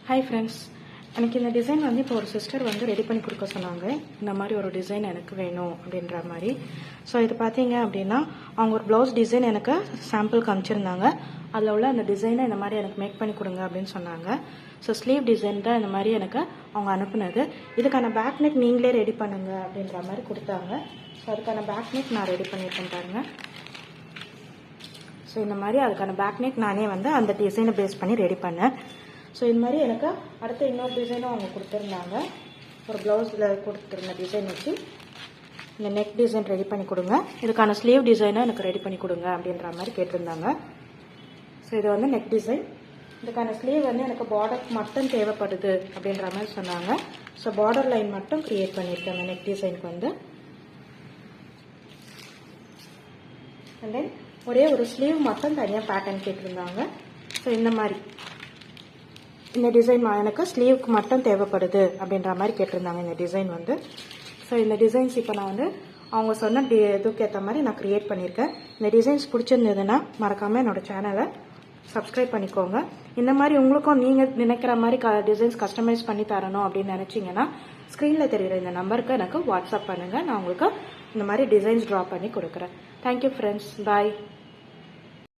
Hi friends, எனக்கு இந்த design வந்து இப்போ ஒரு சிஸ்டர் வந்து ரெடி பண்ணி கொடுக்க சொன்னாங்க. இந்த மாதிரி ஒரு டிசைன் எனக்கு வேணும் அப்படின்ற மாதிரி. ஸோ இது பார்த்தீங்க அப்படின்னா அவங்க ஒரு ப்ளவுஸ் டிசைன் எனக்கு சாம்பிள் காமிச்சிருந்தாங்க. அதில் உள்ள அந்த டிசைனை இந்த மாதிரி எனக்கு மேக் பண்ணி கொடுங்க அப்படின்னு சொன்னாங்க. ஸோ ஸ்லீவ் டிசைன் தான் இந்த மாதிரி எனக்கு அவங்க அனுப்புனது. இதுக்கான பேக் நெக் நீங்களே ரெடி பண்ணுங்க அப்படின்ற மாதிரி கொடுத்தாங்க. ஸோ அதுக்கான பேக் நெக் நான் ரெடி பண்ணியிருக்கேன் பாருங்க. ஸோ இந்த மாதிரி அதுக்கான பேக் நெக் நானே வந்து அந்த டிசைனை பேஸ் பண்ணி ரெடி பண்ணேன். ஸோ இது மாதிரி எனக்கு அடுத்த இன்னொரு டிசைனும் அவங்க கொடுத்துருந்தாங்க. ஒரு ப்ளவுஸில் கொடுத்துருந்த டிசைன் வச்சு இந்த நெக் டிசைன் ரெடி பண்ணி கொடுங்க, இதுக்கான ஸ்லீவ் டிசைனும் எனக்கு ரெடி பண்ணி கொடுங்க அப்படின்ற மாதிரி கேட்டிருந்தாங்க. ஸோ இது வந்து நெக் டிசைன். இதுக்கான ஸ்லீவ் வந்து எனக்கு பார்டர் மட்டும் தேவைப்படுது அப்படின்ற மாதிரி சொன்னாங்க. ஸோ பார்டர் லைன் மட்டும் க்ரியேட் பண்ணியிருக்கேன் அந்த நெக் டிசைனுக்கு வந்து. அண்ட் தென் ஒரே ஒரு ஸ்லீவ் மட்டும் தனியாக பேட்டர்ன் கேட்டிருந்தாங்க. ஸோ இந்த மாதிரி இந்த டிசைன் எனக்கு ஸ்லீவுக்கு மட்டும் தேவைப்படுது அப்படின்ற மாதிரி கேட்டிருந்தாங்க இந்த டிசைன் வந்து. ஸோ இந்த டிசைன்ஸ் இப்போ நான் வந்து அவங்க சொன்ன இதுக்கு ஏற்ற மாதிரி நான் க்ரியேட் பண்ணியிருக்கேன். இந்த டிசைன்ஸ் பிடிச்சிருந்ததுன்னா மறக்காமல் என்னோட சேனலை சப்ஸ்கிரைப் பண்ணிக்கோங்க. இந்த மாதிரி உங்களுக்கும் நீங்கள் நினைக்கிற மாதிரி டிசைன்ஸ் கஸ்டமைஸ் பண்ணி தரணும் அப்படின்னு நினச்சிங்கன்னா ஸ்க்ரீனில் தெரிகிற இந்த நம்பருக்கு எனக்கு வாட்ஸ்அப் பண்ணுங்கள். நான் உங்களுக்கு இந்த மாதிரி டிசைன்ஸ் ட்ரா பண்ணி கொடுக்குறேன். தேங்க்யூ ஃப்ரெண்ட்ஸ், பாய்.